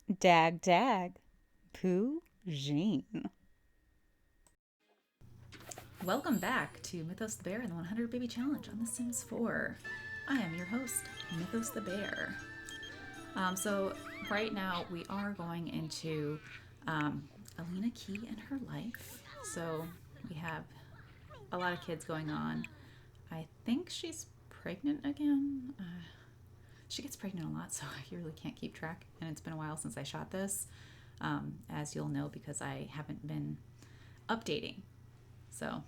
Dag dag. Pooh Jean. Welcome back to Mythos the Bear and the 100 Baby Challenge on The Sims 4. I am your host, Mythos the Bear. So right now we are going into Alina Key and her life. So we have a lot of kids going on. I think she's pregnant again. She gets pregnant a lot, so I really can't keep track. And it's been a while since I shot this, as you'll know, because I haven't been updating. So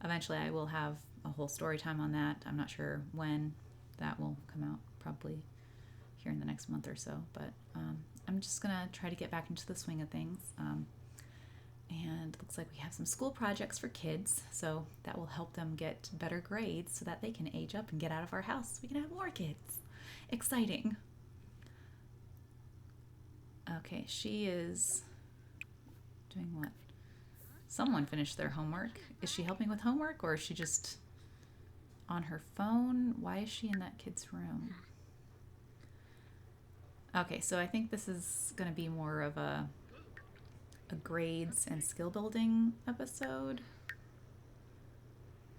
eventually I will have a whole story time on that. I'm not sure when that will come out, probably here in the next month or so. But I'm just going to try to get back into the swing of things. And it looks like we have some school projects for kids, so that will help them get better grades so that they can age up and get out of our house. We can have more kids. Exciting. Okay, she is doing what? Someone finished their homework. Is she helping with homework, or is she just on her phone? Why is she in that kid's room? Okay, so I think this is going to be more of a grades and skill building episode.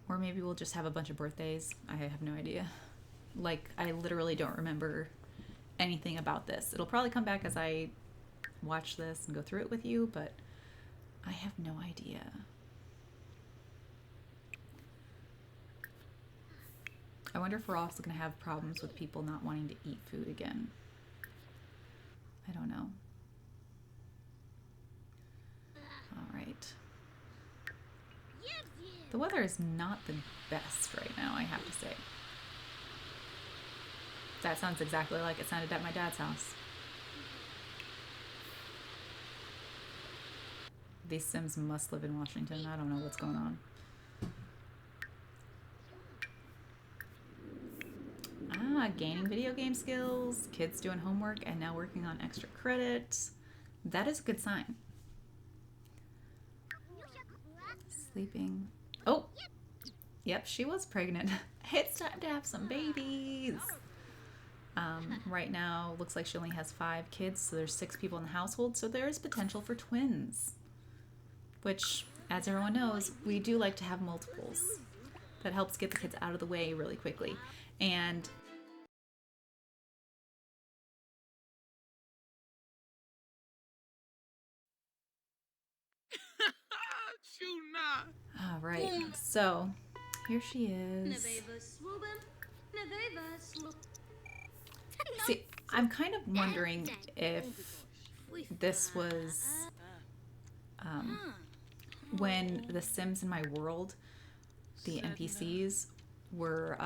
Or maybe we'll just have a bunch of birthdays. I have no idea. Like, I literally don't remember anything about this. It'll probably come back as I watch this and go through it with you, but I have no idea. I wonder if we're also going to have problems with people not wanting to eat food again. I don't know. All right. The weather is not the best right now, I have to say. That sounds exactly like it sounded at my dad's house. These Sims must live in Washington. I don't know what's going on. Gaining video game skills, kids doing homework, and now working on extra credits. That is a good sign. Sleeping. Oh! Yep, she was pregnant. It's time to have some babies. Right now, looks like she only has 5 kids, so there's 6 people in the household, so there is potential for twins. Which, as everyone knows, we do like to have multiples. That helps get the kids out of the way really quickly. And all right, so here she is. See, I'm kind of wondering if this was when the Sims in my world, the NPCs, were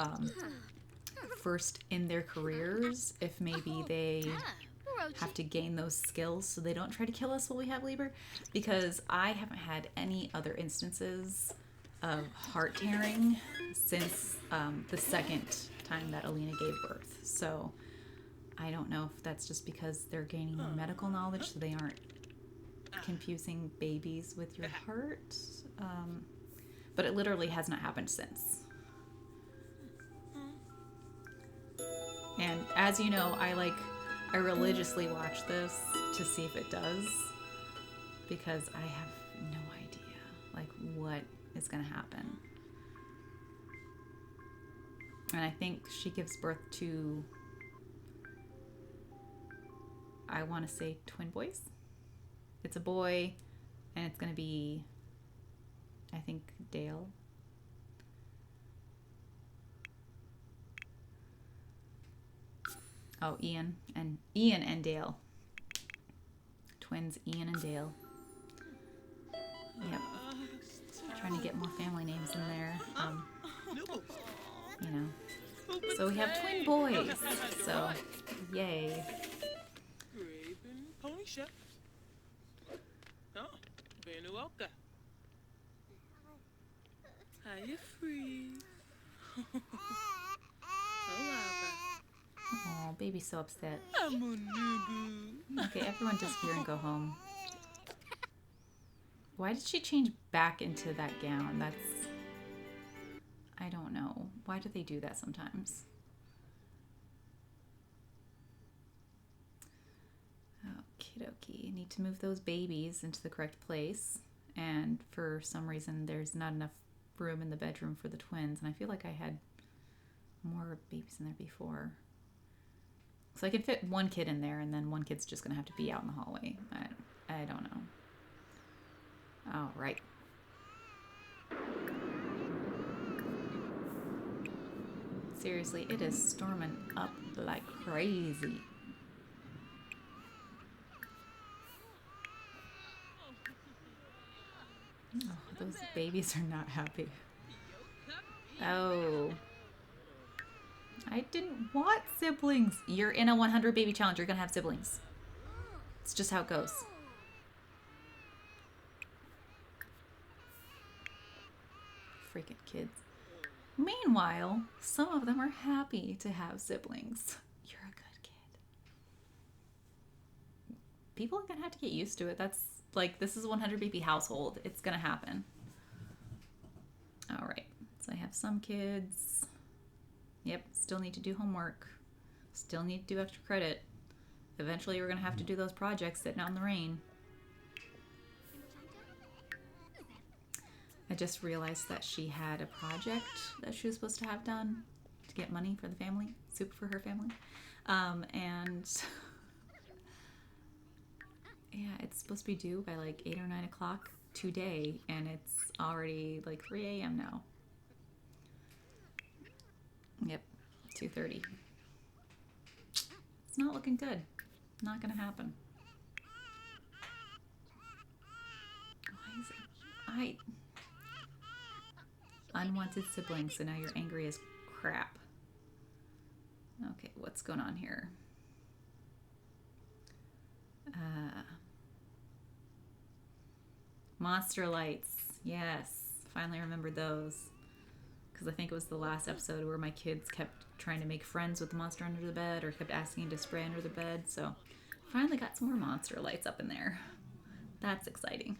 first in their careers, if maybe they have to gain those skills so they don't try to kill us while we have labor, because I haven't had any other instances of heart tearing since the second time that Alina gave birth. So I don't know if that's just because they're gaining more medical knowledge so they aren't confusing babies with your heart. But it literally has not happened since. And as you know, I religiously watch this to see if it does, because I have no idea like what is going to happen. And I think she gives birth to, I want to say, twin boys. It's a boy, and it's going to be, I think, Dale. Oh, Ian and Dale. Twins Ian and Dale. Yep. Trying to get more family names in there. You know. So we have twin boys. So, yay. Oh, baby's so upset. Okay, everyone disappear and go home. Why did she change back into that gown? I don't know. Why do they do that sometimes? Okie dokie. Need to move those babies into the correct place. And for some reason, there's not enough room in the bedroom for the twins. And I feel like I had more babies in there before. So I can fit one kid in there, and then one kid's just going to have to be out in the hallway. I don't know. All right. Seriously, it is storming up like crazy. Oh, those babies are not happy. Oh. I didn't want siblings. You're in a 100 baby challenge. You're going to have siblings. It's just how it goes. Freaking kids. Meanwhile, some of them are happy to have siblings. You're a good kid. People are going to have to get used to it. That's like, this is a 100 baby household. It's going to happen. All right. So I have some kids. Yep. Still need to do homework. Still need to do extra credit. Eventually, we're going to have to do those projects sitting out in the rain. I just realized that she had a project that she was supposed to have done to get money for the family, soup for her family. And yeah, it's supposed to be due by like 8 or 9 o'clock today, and it's already like 3 a.m. now. Yep, 2:30. It's not looking good. Not gonna happen. Why is it? Unwanted siblings, so now you're angry as crap. Okay, what's going on here? Monster lights. Yes, finally remembered those. Because I think it was the last episode where my kids kept trying to make friends with the monster under the bed, or kept asking to spray under the bed. So finally got some more monster lights up in there. That's exciting.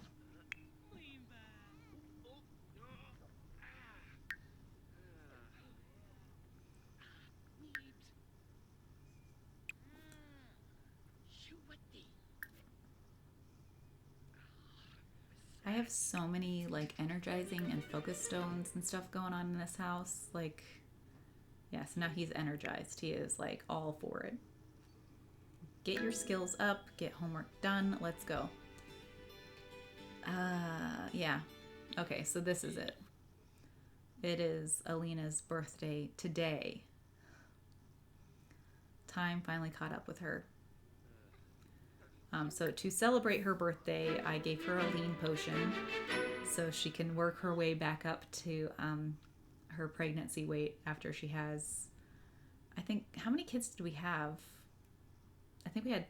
I have so many like energizing and focus stones and stuff going on in this house. Like, yeah, so now he's energized. He is like all for it. Get your skills up, get homework done. Let's go. Yeah. Okay, so this is it. It is Alina's birthday today. Time finally caught up with her. So to celebrate her birthday, I gave her a lean potion so she can work her way back up to her pregnancy weight after she has, I think, how many kids did we have? I think we had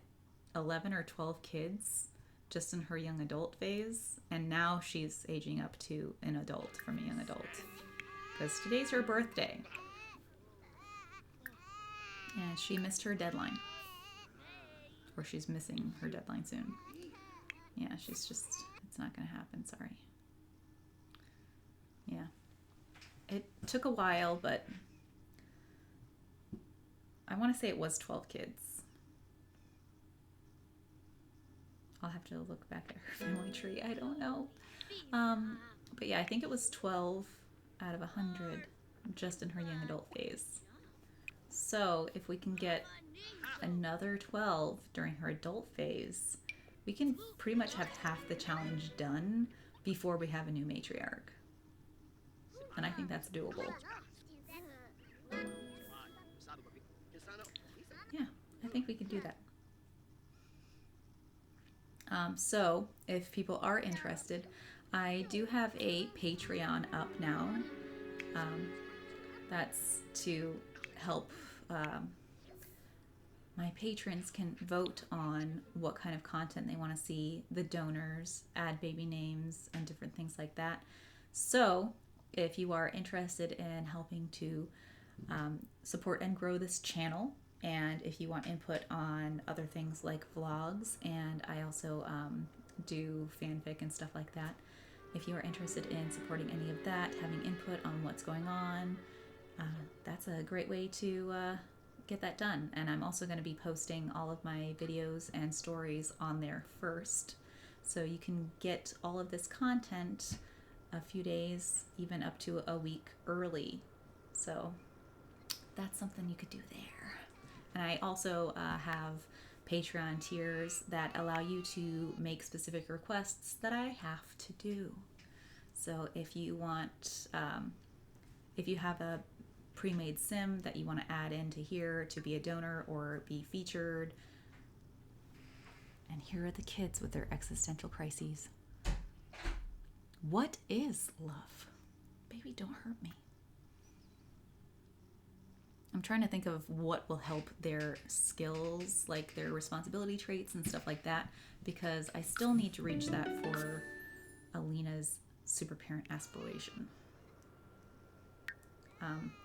11 or 12 kids just in her young adult phase, and now she's aging up to an adult from a young adult because today's her birthday and she missed her deadline. Or she's missing her deadline soon. Yeah, she's just, it's not going to happen, sorry. Yeah. It took a while, but I want to say it was 12 kids. I'll have to look back at her family tree. I don't know. But yeah, I think it was 12 out of 100 just in her young adult phase. So if we can get another 12 during her adult phase, we can pretty much have half the challenge done before we have a new matriarch. And I think that's doable. Yeah, I think we could do that. So if people are interested, I do have a Patreon up now. That's to help my patrons can vote on what kind of content they want to see, the donors, add baby names, and different things like that. So if you are interested in helping to support and grow this channel, and if you want input on other things like vlogs, and I also do fanfic and stuff like that, if you are interested in supporting any of that, having input on what's going on, that's a great way to get that done. And I'm also going to be posting all of my videos and stories on there first. So you can get all of this content a few days, even up to a week early. So that's something you could do there. And I also have Patreon tiers that allow you to make specific requests that I have to do. So if you want, if you have a pre-made sim that you want to add into here to be a donor or be featured, and here are the kids with their existential crises. What is love? Baby, don't hurt me. I'm trying to think of what will help their skills, like their responsibility traits and stuff like that, because I still need to reach that for Alina's super parent aspiration.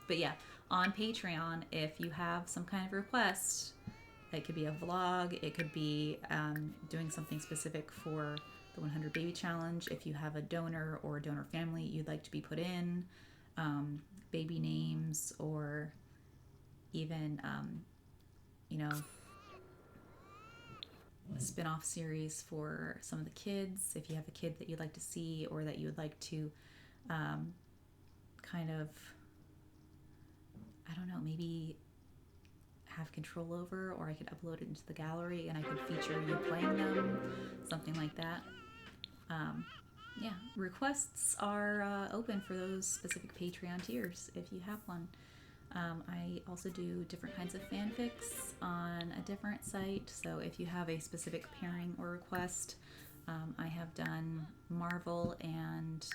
But yeah, on Patreon, if you have some kind of request, it could be a vlog, it could be doing something specific for the 100 Baby Challenge. If you have a donor or a donor family you'd like to be put in, baby names, or even, you know, a spin-off series for some of the kids. If you have a kid that you'd like to see or that you would like to kind of, I don't know, maybe have control over, or I could upload it into the gallery and I could feature you playing them, something like that. Yeah, requests are open for those specific Patreon tiers if you have one. I also do different kinds of fanfics on a different site, so if you have a specific pairing or request, I have done Marvel and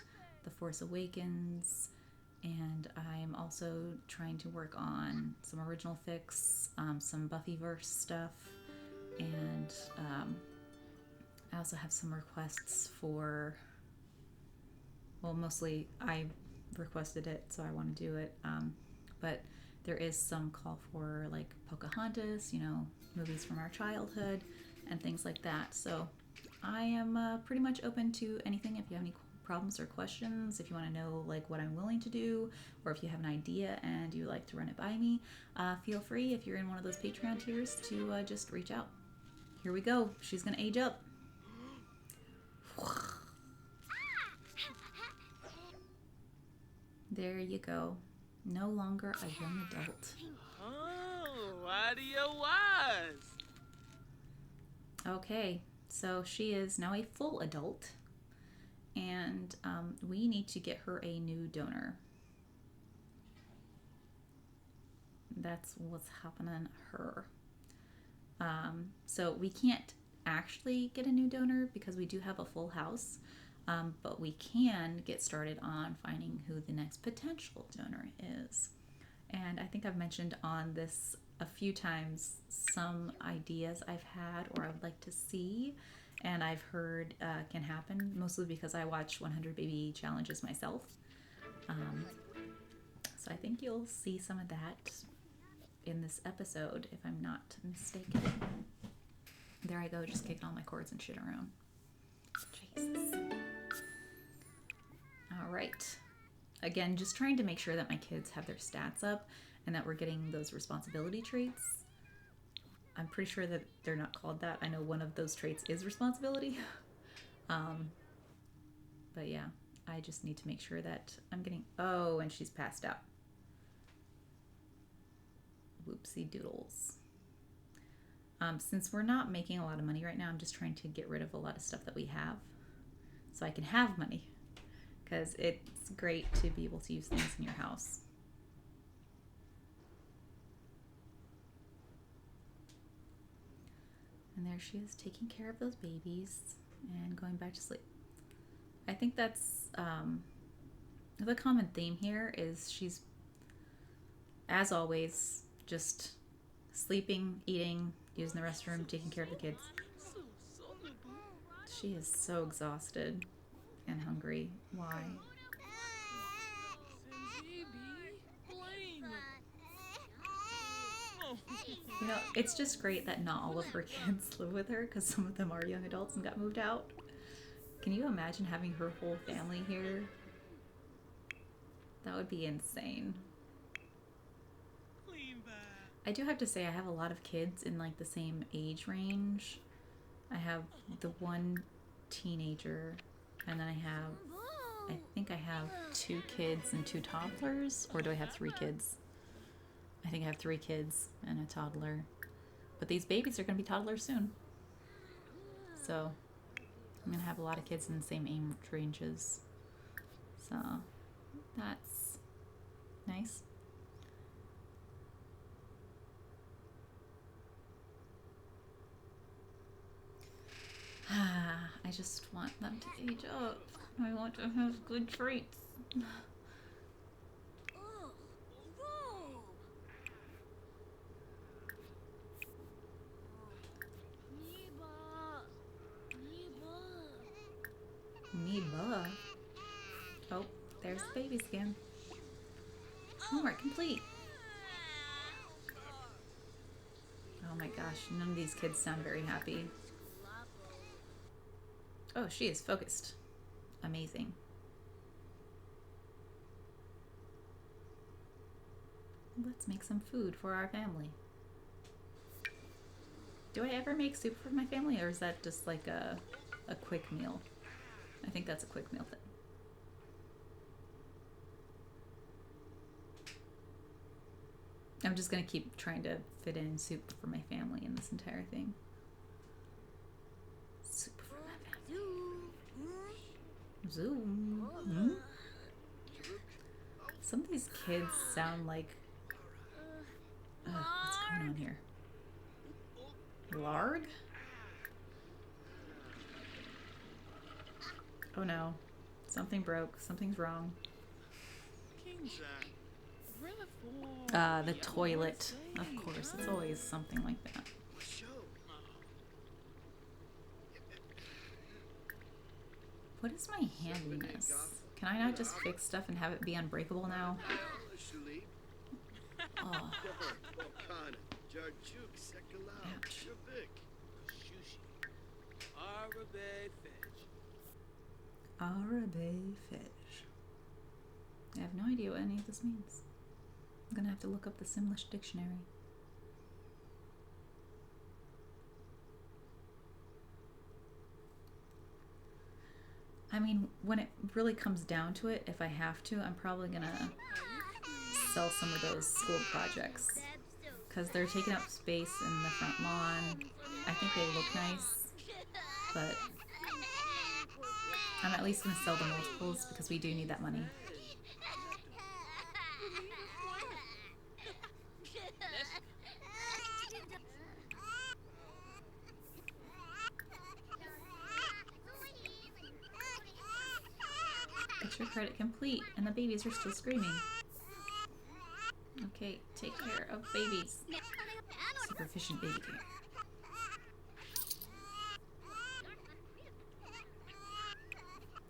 The Force Awakens, and I'm also trying to work on some original fics, some Buffyverse stuff, and I also have some requests for, well, mostly I requested it, so I want to do it, but there is some call for like Pocahontas, you know, movies from our childhood and things like that. So I am pretty much open to anything. If you have any problems or questions, if you want to know like what I'm willing to do, or if you have an idea and you like to run it by me, feel free, if you're in one of those Patreon tiers, to just reach out. Here we go. She's gonna age up. There you go. No longer a young adult. Oh, what do you was? Okay, so she is now a full adult, and we need to get her a new donor. That's what's happening to her. So we can't actually get a new donor because we do have a full house, but we can get started on finding who the next potential donor is. And I think I've mentioned on this a few times some ideas I've had or I would like to see and I've heard can happen, mostly because I watch 100 Baby Challenges myself. So I think you'll see some of that in this episode, if I'm not mistaken. There I go, just kicking all my cords and shit around. Jesus. All right. Again, just trying to make sure that my kids have their stats up and that we're getting those responsibility traits. I'm pretty sure that they're not called that. I know one of those traits is responsibility. But yeah, I just need to make sure that I'm getting... Oh, and she's passed out. Whoopsie doodles. Since we're not making a lot of money right now, I'm just trying to get rid of a lot of stuff that we have so I can have money, because it's great to be able to use things in your house. And there she is, taking care of those babies and going back to sleep. I think that's the common theme here is she's, as always, just sleeping, eating, using the restroom, taking care of the kids. She is so exhausted and hungry. Why? You know, it's just great that not all of her kids live with her, because some of them are young adults and got moved out. Can you imagine having her whole family here? That would be insane. I do have to say I have a lot of kids in like the same age range. I have the one teenager, and then I think I have 2 kids and 2 toddlers, or do I have 3 kids? I think I have 3 kids and a toddler. But these babies are going to be toddlers soon. So I'm going to have a lot of kids in the same age ranges. So that's nice. I just want them to age up. I want to have good traits. Niba. Oh, there's the baby scan. Homework complete. Oh my gosh, none of these kids sound very happy. Oh, she is focused. Amazing. Let's make some food for our family. Do I ever make soup for my family, or is that just like a quick meal? I think that's a quick meal thing. I'm just gonna keep trying to fit in soup for my family in this entire thing. Soup for my family. Zoom. Hmm? Some of these kids sound like... what's going on here? Larg? Oh no. Something broke. Something's wrong. The toilet. Of course, it's always something like that. What is my handiness? Can I not just fix stuff and have it be unbreakable now? Oh. Ouch. Arabe fish. I have no idea what any of this means. I'm gonna have to look up the Simlish dictionary. I mean, when it really comes down to it, if I have to, I'm probably gonna sell some of those school projects because they're taking up space in the front lawn. I think they look nice, but I'm at least gonna sell the multiples because we do need that money. Extra credit complete, and the babies are still screaming. Okay, take care of babies. Super efficient baby care.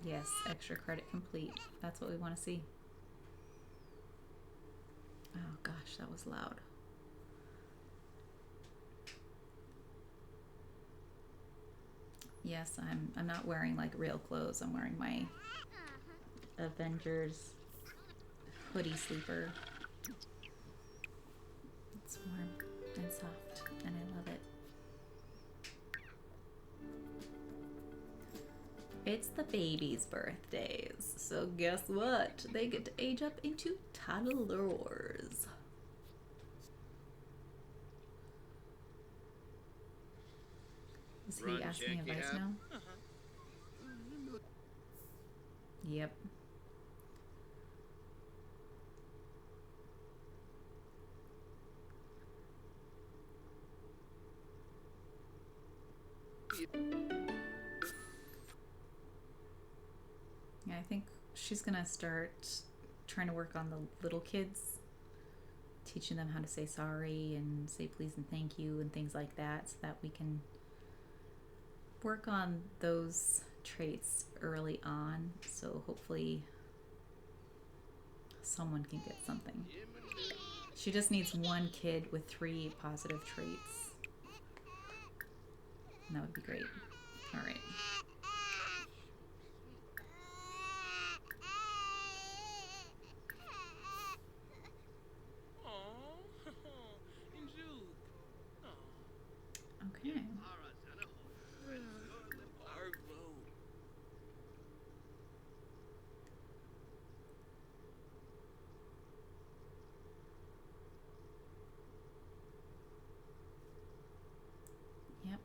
Yes, extra credit complete. That's what we want to see. Oh gosh, that was loud. Yes, I'm not wearing like real clothes. I'm wearing my Avengers hoodie sleeper. It's warm and soft and I love it. It's the baby's birthdays, so guess what? They get to age up into toddlers. Is he asking advice now? Yep. Yeah, I think she's gonna start trying to work on the little kids, teaching them how to say sorry and say please and thank you and things like that, so that we can work on those traits early on, so hopefully someone can get something. She just needs one kid with 3 positive traits. And that would be great. All right.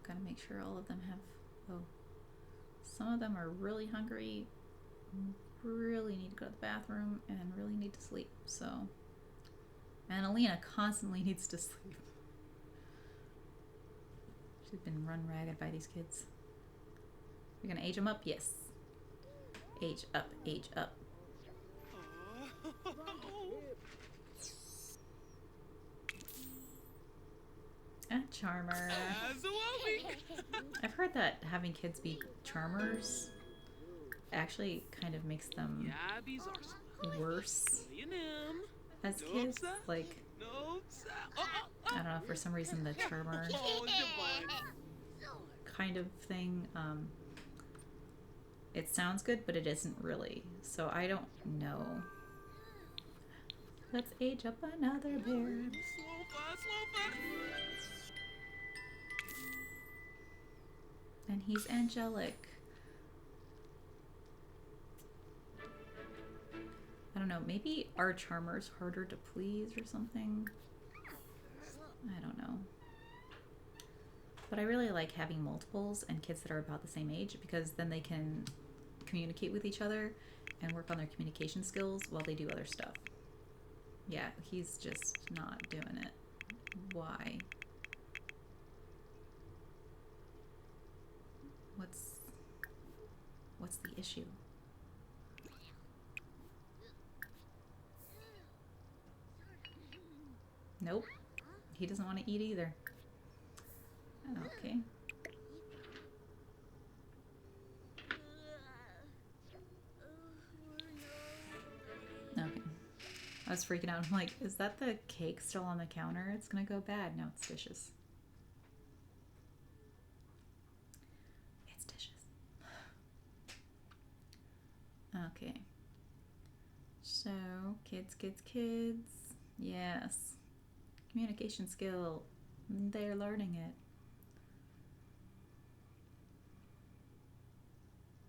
Gotta make sure all of them have. Oh, some of them are really hungry, really need to go to the bathroom, and really need to sleep. So, and Alina constantly needs to sleep. She's been run ragged by these kids. You're gonna age them up? Yes. Age up, age up. A charmer. I've heard that having kids be charmers actually kind of makes them worse as kids. Like, I don't know, for some reason the charmer kind of thing, it sounds good, but it isn't really. So I don't know. Let's age up another bear. And he's angelic. I don't know, maybe our charmer's harder to please or something? I don't know. But I really like having multiples and kids that are about the same age, because then they can communicate with each other and work on their communication skills while they do other stuff. Yeah, he's just not doing it. Why? What's the issue? Nope. He doesn't want to eat either. Okay. Okay. I was freaking out. I'm like, is that the cake still on the counter? It's gonna go bad. No, it's dishes. It's dishes. Okay. So, kids. Yes. Communication skill. They're learning it.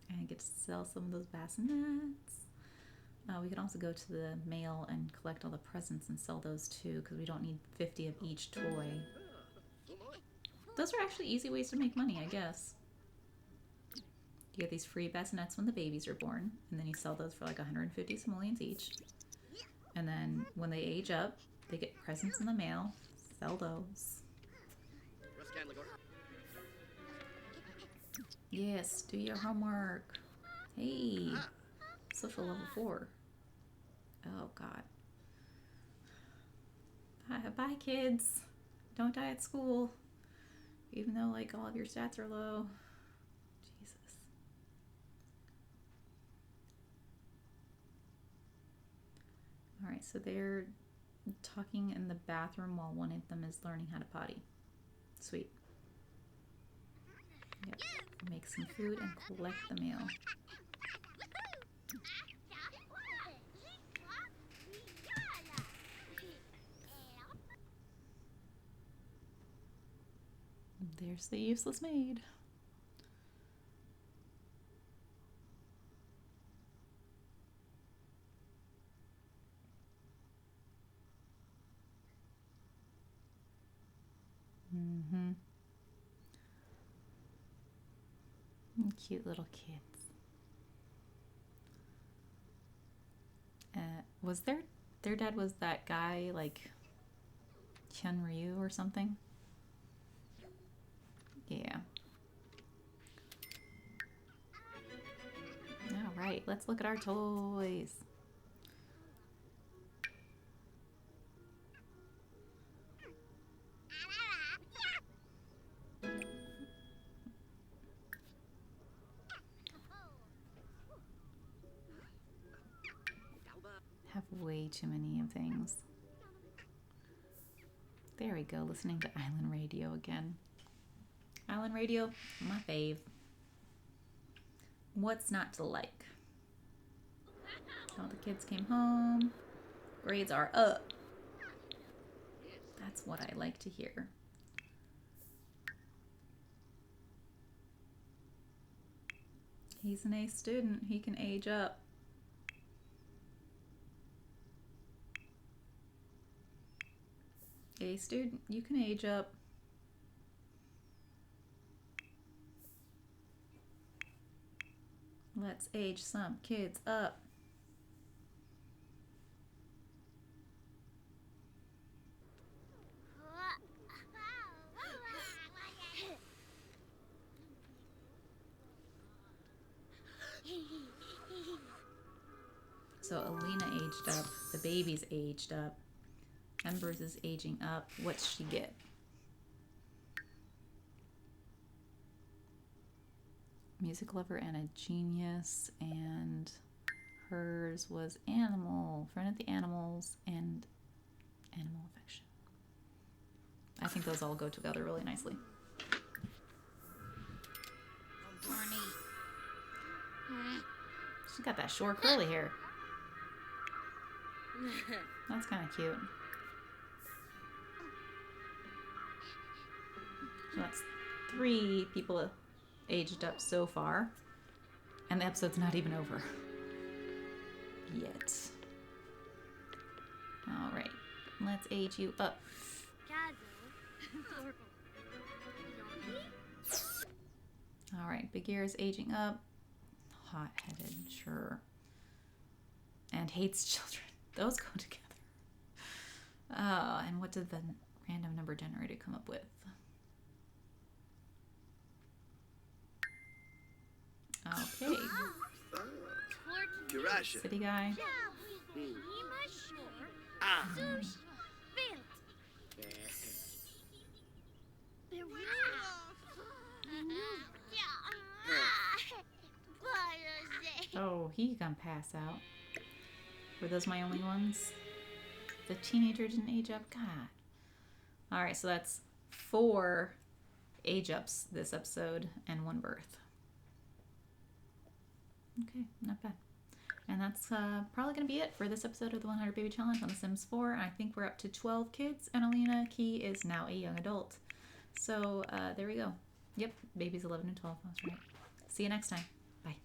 And get to sell some of those bassinets. We can also go to the mail and collect all the presents and sell those too, because we don't need 50 of each toy. Those are actually easy ways to make money, I guess. You get these free bassinets when the babies are born, and then you sell those for like 150 simoleons each. And then when they age up, they get presents in the mail. Sell those. Yes, do your homework. Hey, social level 4. Oh, God. Bye, kids. Don't die at school. Even though, like, all of your stats are low. Jesus. All right, so they're talking in the bathroom while one of them is learning how to potty. Sweet. Yep. Make some food and collect the mail. There's the useless maid. Mm-hmm. Cute little kids. Was their dad was that guy like Hyun Ryu or something? Yeah. All right, let's look at our toys. Have way too many of things. There we go, listening to Island Radio again. Island Radio, my fave. What's not to like? All the kids came home. Grades are up. That's what I like to hear. He's an A student. He can age up. A student, you can age up. Let's age some kids up. So Alina aged up. The baby's aged up. Embers is aging up. What's she get? Music lover and a genius, and hers was animal, friend of the animals, and animal affection. I think those all go together really nicely. She's got that short curly hair. That's kind of cute. So that's 3 people aged up so far, and the episode's not even over yet. All right, let's age you up. All right, Big Ear is aging up. Hot-headed, sure. And hates children. Those go together. And what did the random number generator come up with? Okay. City guy. Oh, he gonna pass out. Were those my only ones? The teenager didn't age up? God. Alright, so that's 4 age ups this episode and 1 birth. Okay, not bad. And that's probably going to be it for this episode of the 100 Baby Challenge on The Sims 4. I think we're up to 12 kids, and Alina Key is now a young adult. So there we go. Yep, baby's 11 and 12. That's right. See you next time. Bye.